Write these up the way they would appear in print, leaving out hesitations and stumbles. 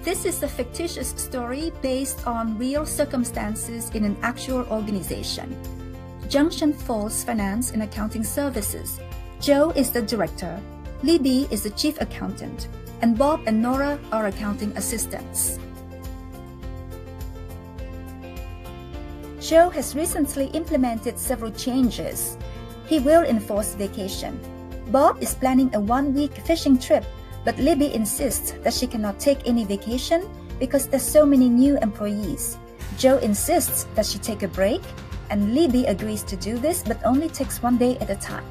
This is a fictitious story based on real circumstances in an actual organization. Junction Falls Finance and Accounting Services. Joe is the director, Libby is the chief accountant, and Bob and Nora are accounting assistants. Joe has recently implemented several changes. He will enforce vacation. Bob is planning a one-week fishing trip, but Libby insists that she cannot take any vacation because there's so many new employees. Joe insists that she take a break, and Libby agrees to do this but only takes one day at a time.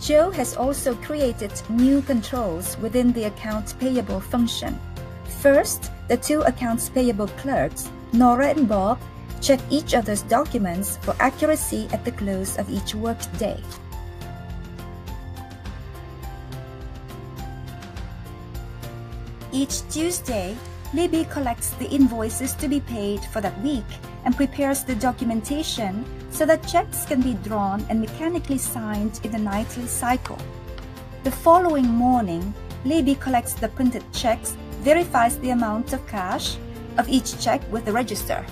Joe has also created new controls within the accounts payable function. First, the two accounts payable clerks, Nora and Bob, check each other's documents for accuracy at the close of each work day. Each Tuesday, Libby collects the invoices to be paid for that week and prepares the documentation so that checks can be drawn and mechanically signed in the nightly cycle. The following morning, Libby collects the printed checks, verifies the amount of cash of each check with the register.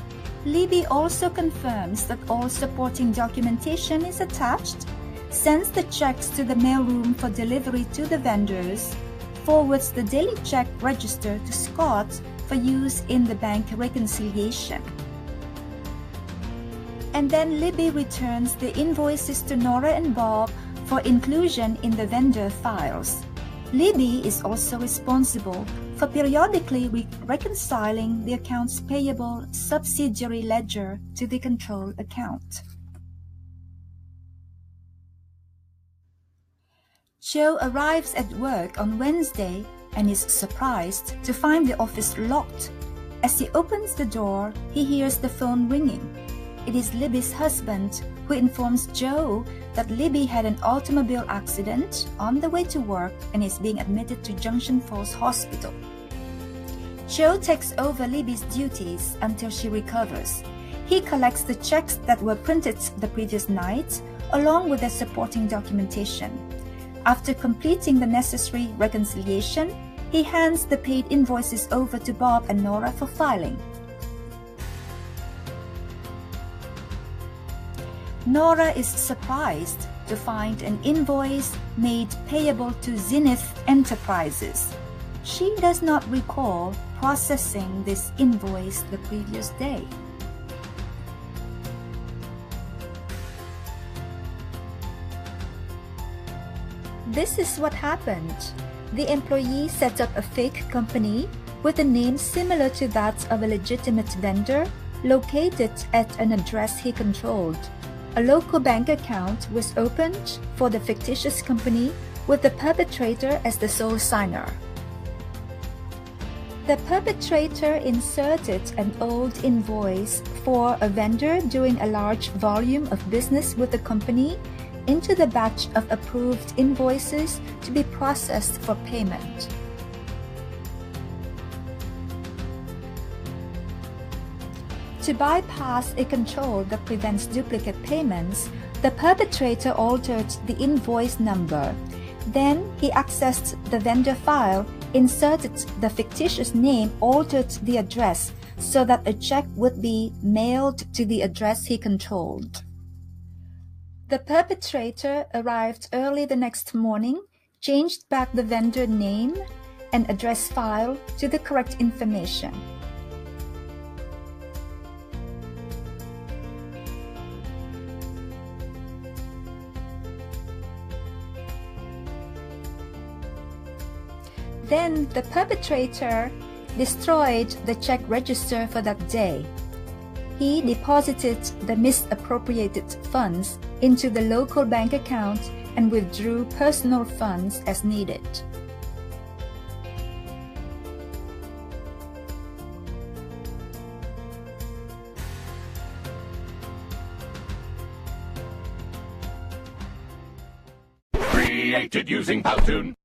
Libby also confirms that all supporting documentation is attached, sends the checks to the mailroom for delivery to the vendors, forwards the daily check register to Scott for use in the bank reconciliation. And then Libby returns the invoices to Nora and Bob for inclusion in the vendor files. Libby is also responsible for periodically reconciling the accounts payable subsidiary ledger to the control account. Joe arrives at work on Wednesday and is surprised to find the office locked. As he opens the door, he hears the phone ringing. It is Libby's husband who informs Joe that Libby had an automobile accident on the way to work and is being admitted to Junction Falls Hospital. Joe takes over Libby's duties until she recovers. He collects the checks that were printed the previous night, along with the supporting documentation. After completing the necessary reconciliation, he hands the paid invoices over to Bob and Nora for filing. Nora is surprised to find an invoice made payable to Zenith Enterprises. She does not recall processing this invoice the previous day. This is what happened. The employee set up a fake company with a name similar to that of a legitimate vendor located at an address he controlled. A local bank account was opened for the fictitious company with the perpetrator as the sole signer. The perpetrator inserted an old invoice for a vendor doing a large volume of business with the company into the batch of approved invoices to be processed for payment. To bypass a control that prevents duplicate payments, the perpetrator altered the invoice number. Then he accessed the vendor file, inserted the fictitious name, altered the address so that a check would be mailed to the address he controlled. The perpetrator arrived early the next morning, changed back the vendor name and address file to the correct information. Then the perpetrator destroyed the check register for that day. He deposited the misappropriated funds into the local bank account and withdrew personal funds as needed. Created using Powtoon.